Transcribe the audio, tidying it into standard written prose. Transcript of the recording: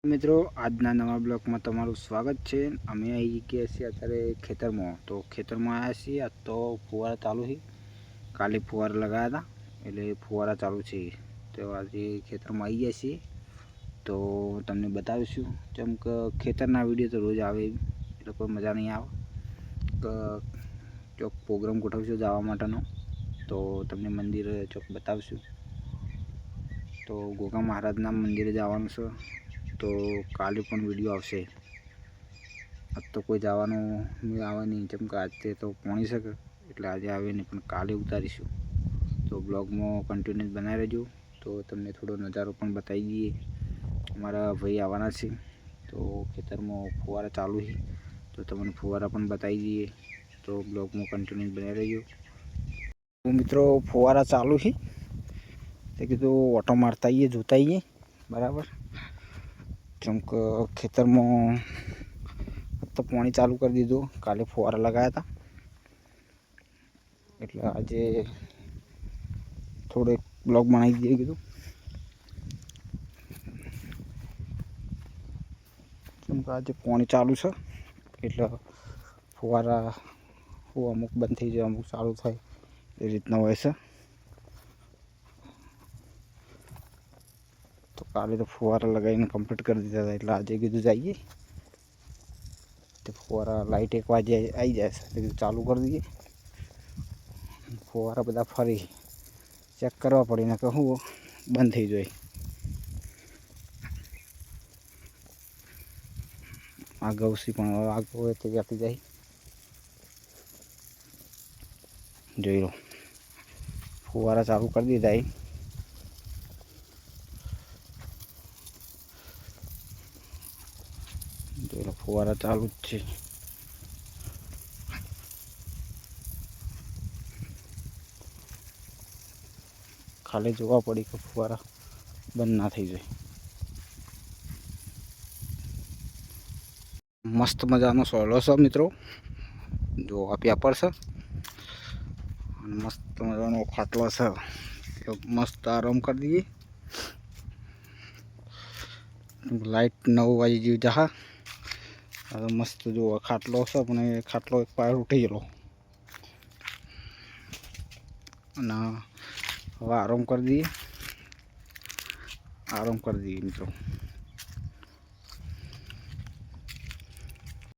મિત્રો આજના નવા બ્લોગમાં તમારું સ્વાગત છે। અમે આવી ગયા છીએ અત્યારે ખેતરમાં। તો ખેતરમાં આવ્યા છીએ આ તો ફુવારા ચાલુ છે। કાલે ફુવારા લગાવ્યા હતા એટલે ફુવારા ચાલુ છે। તો આજે ખેતરમાં આવી ગયા છીએ તો તમને બતાવીશું। જેમ કે ખેતરના વિડીયો તો રોજ આવે એટલે કોઈ મજા નહીં આવે કે ચોક પ્રોગ્રામ ગોઠવશું જવા માટેનો તો તમને મંદિરે ચોક બતાવીશું। તો ગોગા મહારાજના મંદિરે જવાનું છે તો કાલે પણ વિડીયો આવશે। આજ તો કોઈ જવાનું આવે નહીં જેમ કે આજે તો પાણી શકે એટલે આજે આવે નહીં પણ કાલે ઉતારીશું। તો બ્લોગમાં કન્ટિન્યુઅસ બનાવી રહેજો તો તમને થોડો નજારો પણ બતાવી દઈએ। અમારા ભાઈ આવવાના છે તો ખેતરમાં ફુવારા ચાલુ છે તો તમને ફુવારા પણ બતાવી દઈએ। તો બ્લોગમાં કન્ટિન્યુઅસ બનાવી રહેજો। તો મિત્રો ફુવારા ચાલુ છે તે કીધું ઓટો મારતા આવીએ જોતા આવીએ બરાબર। જેમ કે ખેતરમાં તો પાણી ચાલુ કરી દીધું। કાલે ફુવારા લગાવ્યા હતા એટલે આજે થોડો બ્લોગ બનાવી દઈએ કીધું। જેમ કે આજે પાણી ચાલુ છે એટલે ફુવારા અમુક બંધ થઈ જાય અમુક ચાલુ થાય એ રીતના હોય છે। તો કાલે તો ફુવારા લગાવીને કમ્પ્લીટ કરી દીધા હતા એટલે આજે કીધું જઈએ તો ફુવારા લાઇટ 1 વાગે આવી જાય છે એટલે ચાલુ કરી દઈએ। ફુવારા બધા ફરી ચેક કરવા પડે ને કે શું બંધ થઈ જાય। આ ગૌસી પણ આગળ હોય તો જતી જાય જોઈ લો ફુવારા ચાલુ કરી દીધા એ જોઈ લો ફુવારા ચાલુ જ છે। ખાલી જોવા પડી કે ફુવારા બંધ ના થઈ જાય। મસ્ત મજાનો સોયલો છે મિત્રો જો આ પેપર છે મસ્ત મજાનો ખાટલો છે મસ્ત આરામ કરી દઈએ। લાઇટ 9 વાગે જેવી જશે મસ્ત જો ખાટલો છે પણ એ ખાટલો એક પાર ઉઠી ગયેલો અને હવે આરામ કરી દઈએ મિત્રો।